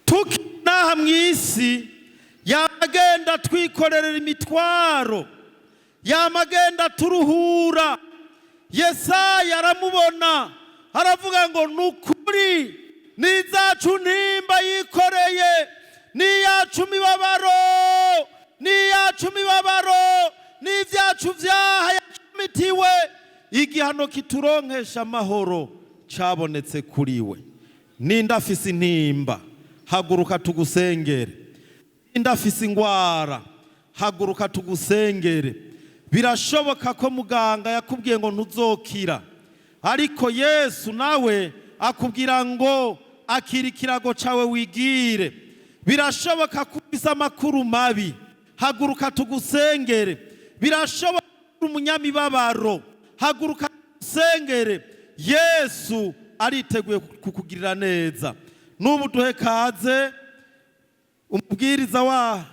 tukinaha mu isi yamagenda twikorerera imitwaro, yamagenda turuhura. Yesaya aramubona aravuga ngo nukuri nizacu ntimba yikoreye, niyacu mibabaro, niyacu mibabaro, n'ivyacu vyaha yacumitiwe, igihano kituronkesha amahoro cabonetse kuri we. Ninda afise intimba, haguruka tugusengere. Ninda afise ingwara, haguruka tugusengere. Birashoboka ko muganga yakubwiye ngo ntuzokira, ariko Yesu nawe akubwira ngo akira ikirago cawe wigire. Birashoboka ko ufise amakuru mabi, haguruka tugusengere. Birashoboka ko umunyamibabaro, haguruka tugusengere. Yesu ariteguye kukugirira neza. Nubu duhe kaze umubwiriza wa,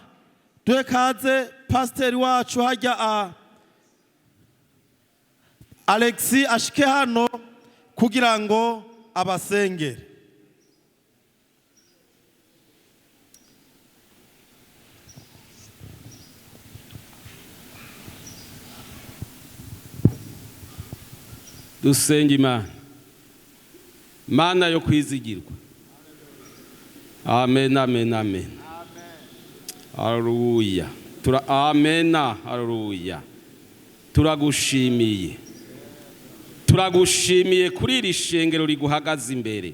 duhe kaze pasiteri wacu hajya Alexi ashike hano kugira ngo abasengere. dusenga Imana, Mana yo kwizigirwa. Amen, amen, amen. Haleluya. Amena, haleluya. Turagushimiye. Turagushimiye kuri iri shengero riguhagaze imbere.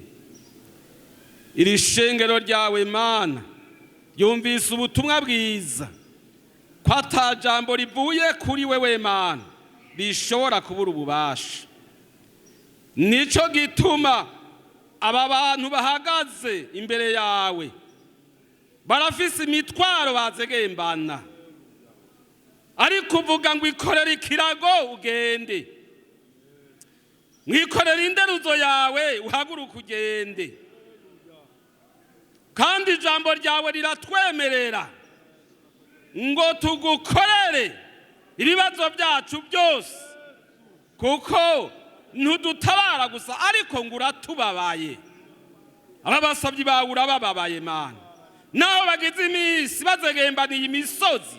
Iri shengero ryawe Mana yumvise ubutumwa bwiza ko ata jambo rivuye kuri wewe Mana rishobora kubura ububasha. Nico gituma aba bantu bahagaze imbere yawe barafise imitwaro bazegembana, ariko uvuga ngo ikorere ikirago ugende, mwikorera inderuzo yawe uhaguruka ugende. Kandi ijambo ryawe riratwemerera ngo tugukorere ibibazo byacu byose, kuko ntudutabara gusa ariko ngo uratubabaye. Aba basabyi bawe urabababaye Mana, naho bagize iminsi bazegembaniye imisozi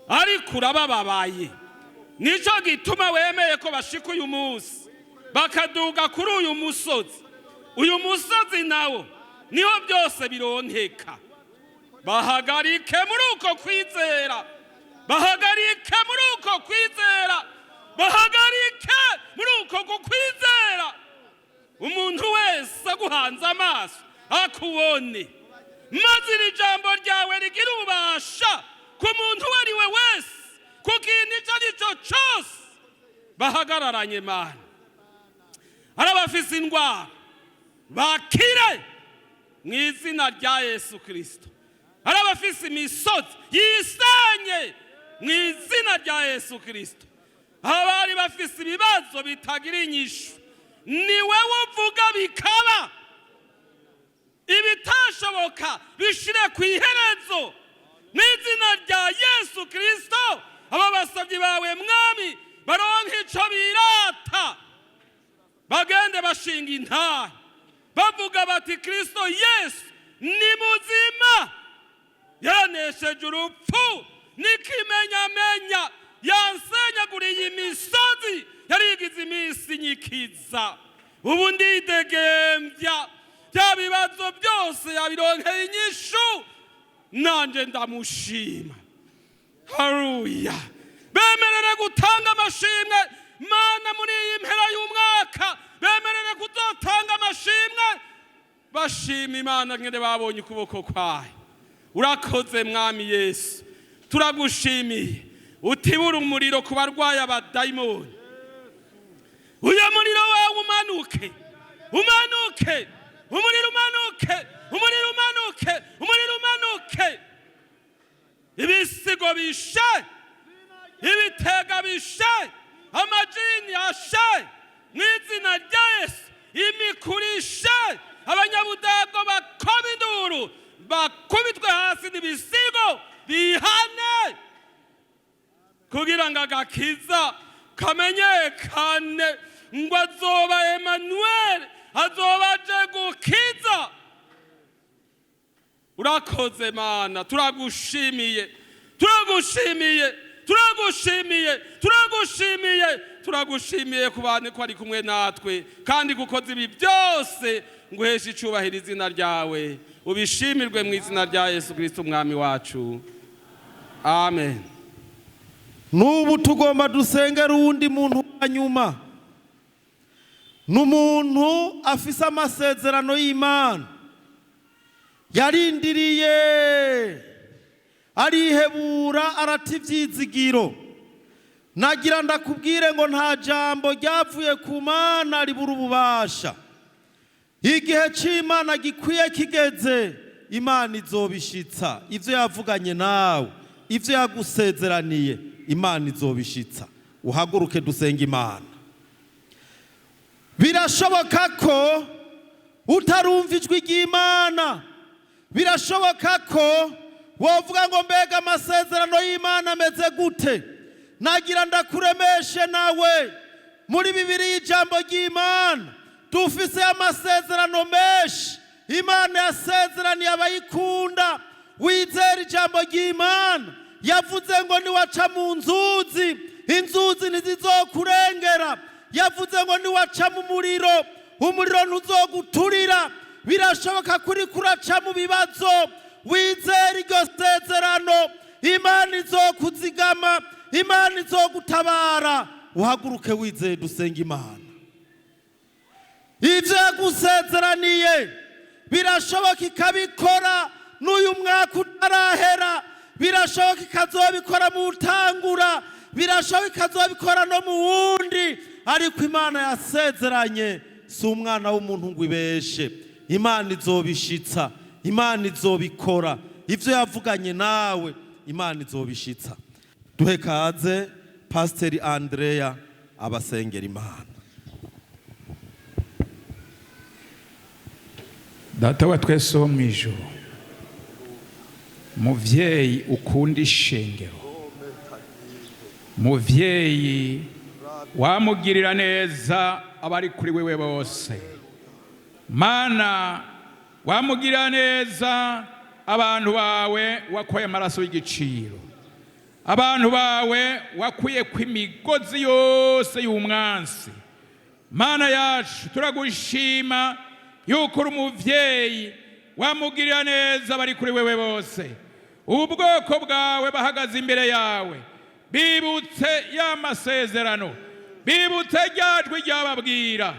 ariko urabababaye. Nico gituma wemeye ko bashika uyu munsi bakaduga kuri uyu musozi. Uyu musozi nawo niho byose bironkeka. Bahagarike muri uko kwizera, bahagarike muri uko kwizera, bahagarike muri uko kwizera. Umuntu wese aguhanze amaso akubone, maze iri jambo ryawe rigira ububasha ku muntu uwo ari we wese, ku kintu icyo ari cyo cyose bahagararanye Mana. Arabafise indwara bakire mu izina rya Yesu Kristo. Arabafise imisozi yisenye mu izina rya Yesu Kristo. Abari bafise ibibazo bitagira inyishu ni wewe uvuga bikaba, ibitashoboka bishire ku iherezo mu izina rya Yesu Kristo. Aba basabyi bawe Mwami baronke ico birata, bagende bashinga intara bavuga bati Kristo Yesu ni muzima, yanesheje urupfu n'ikimenyamenya, yansenyaguriye imisozi yarigize iminsi nyikiza. Ubu ndidegembya, bya bibazo byose yabironkeye inyishu, nanje ndamushima. Haleluya. Bemerere gutanga amashimwe Mana muri iyi mpera y'umwaka, bemerere kuzotanga amashimwe, bashima Imana ngene babonye ukuboko kwayo. Urakoze Mwami Yesu, turagushimiye. Utibura umuriro ku barwayi abadayimoni, uyo muriro wawe umanuke, umanuke, umuriro umanuke, umuriro umanuke, umuriro umanuke. Ibisigo bishe, ibitega bishe, amajini ashe mu izina rya Yesu. Imikurishe, abanyabudago bakoma induru, bakubitwe hasi n'ibisigo bihane, kugira ngo agakiza kamenyekane ngo azoba Emmanuel, azoba aje gukiza. Urakoze Mana, turagushimiye, turagushimiye, turagushimiye, turagushimiye, turagushimiye kubane ko ari kumwe natwe, kandi gukoze ibi byose nguhesha icubahiro izina ryawe. Ubishimirwe mu izina rya Yesu Kristo Umwami wacu. Amen. Nubu tugomba dusengera uwundi muntu wa nyuma, n'umuntu afise amasezerano y'Imana yarindiriye, arihebura, arata ivyizigiro. Nagira ndakubwire ngo nta jambo ryavuye ku Mana ribura ububasha. Igihe c'Imana gikwiye kigeze, Imana izobishitsa ivyo yavuganye nawe, ivyo yagusezeraniye, Imana izobishitsa. Uhaguruke dusenga Imana. Birashoboka ko utarumva ijwi ry'Imana, birashoboka ko wovuga ngo mbega amasezerano y'Imana ameze gute. Nagira ndakuremeshe nawe, muri Bibiliya ijambo ry'Imana dufise amasezerano menshi Imana yasezeraniye abayikunda. Wizera ijambo ry'Imana, yavuze ngo niwaca mu nzuzi, inzuzi ntizizokurengera, yavuze ngo niwaca mu muriro umuriro ntuzoguturira. Birashoboka kuri kuraca mu bibazo, wizera iryo sezerano, Imana izokuzigama, Imana izogutabara. Uhaguruke wizeye, dusenga Imana. Ivyo yagusezeraniye birashoboka ikabikora n'uyu mwaka utarahera, birashoboka ikazobikora mu utangura, birashoboka ikazobikora no mu wundi, ariko Imana yasezeranye si umwana w'umuntu ngo ibeshe. Imana izobishitsa, Imana izobikora. Ivyo yavuganye nawe Imana izobishitsa. Duhe kaze Pasiteri Andrea abasengera Imana. Data wa twese wo mu ijuru, muvyeyi ukunda ishengero, muvyeyi wamugirira neza abari kuri wewe bose, Mana wamugirira neza abantu bawe wakoye amaraso y'igiciro, abantu bawe wakuye kw'imigozi yose y'umwansi. Mana yacu turagushima yuko uri umuvyeyi wamugirira neza abari kuri wewe bose. Ubu bwoko bwawe bahagaze imbere yawe bibutse ya masezerano, bibutse rya jwi ryababwira,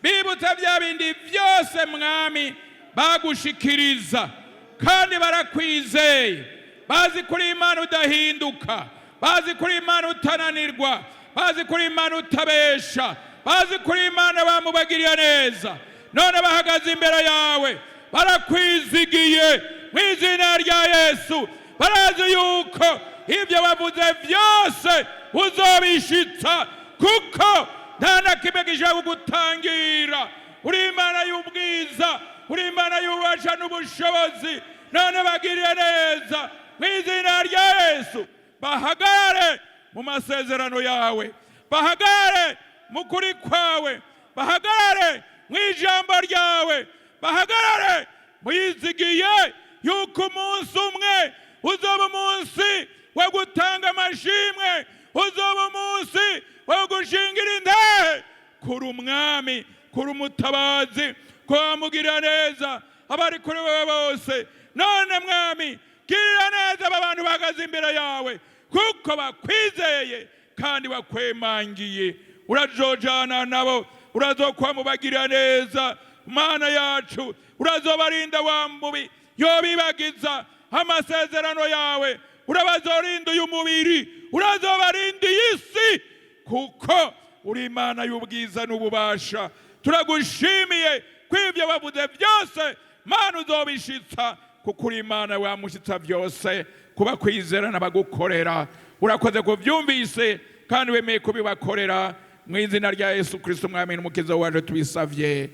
bibutse bya bindi byose Mwami bagushikiriza, kandi barakwizeye. Bazi kuri Imana udahinduka, bazi kuri Imana utananirwa, bazi kuri Imana utabesha, bazi kuri Imana bamubagirira neza. None bahagaze imbere yawe barakwizigiye mu izina rya Yesu. Barazi yuko ibyo bavuze byose uzobishitsa, kuko nta na kimwe gishobora kugutangira. Uri Imana y'ubwiza, uri Imana y'ububasha n'ubushobozi. None bagirire neza mu izina rya Yesu. Bahagare mu masezerano yawe, bahagare mu kuri kwawe, bahagare mu ijambo ryawe, bahagarare muyizigiye yuko umunsi umwe uzoba umunsi wo gutanga amashimwe, uzoba umunsi wo gushingira intahe kuri umwami, kuri umutabazi, ko wamugirira neza abari kuri wewe bose. None Mwami, girira neza aba bantu bahagaze imbere yawe, kuko bakwizeye kandi bakwemangiye. Urajojana nabo, urazokwamubagirira neza. Mana yacu, urazobarinda wa mubi yobibagiza amasezerano yawe. Urabazorinda uyu mubiri, urazobarinda isi, kuko uri Imana y'ubwiza n'ububasha. Turagushimiye kw'ibyo wavuze byose Mana uzobishitsa, kuko uri Imana wamushitsa byose. Kuba kwizera n'abagukorera, urakoze kuvyumvise kandi wemeye kubibakorera. Mu izina rya Yesu Kristo Mwami n'umukiza wacu tubisavye,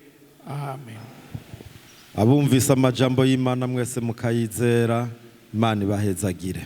amen. Abumvise amajambo y'Imana mwese mukayizera, Imana ibahezagire.